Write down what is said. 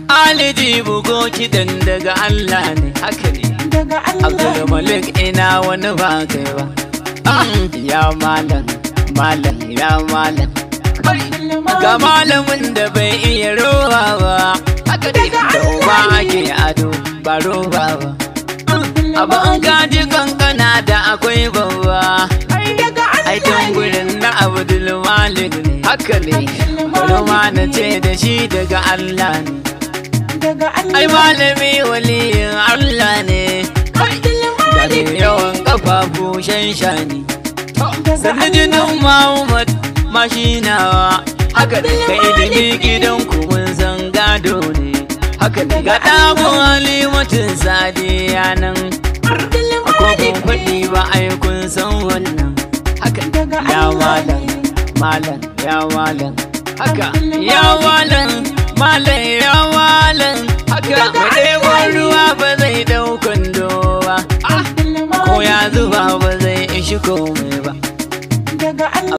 Aliji bugo kiɗan daga Allah ne, haka ne. Abdul Malik ina wani ba kai ba. Ya malam, malam, ya malam. Ga malamin da bai iya roba ba, haka ne. Da uba ake ado ba roba ba. Abin gaji kankana da akwai babba. Ai gurin na Abdul Malik ne, haka ne. Bari ma na ce da shi daga Allah ne. Ai malami waliyin Allah ne. Gane yawan kafafu shanshani. Sannu jinin Muhammad mashinawa. Haka ne ka ilimi gidan mun san gado ne. Haka ne ga ɗagun Halimatun Sadiya nan. Akwai kuɗi ba ai kun san wannan. Haka ya malam, malam, ya malam. Haka ya malam, malam, ya malam. Haka mai ruwa ba zai ɗaukan dowa. Ko ya zuba ba zai ishi komai ba.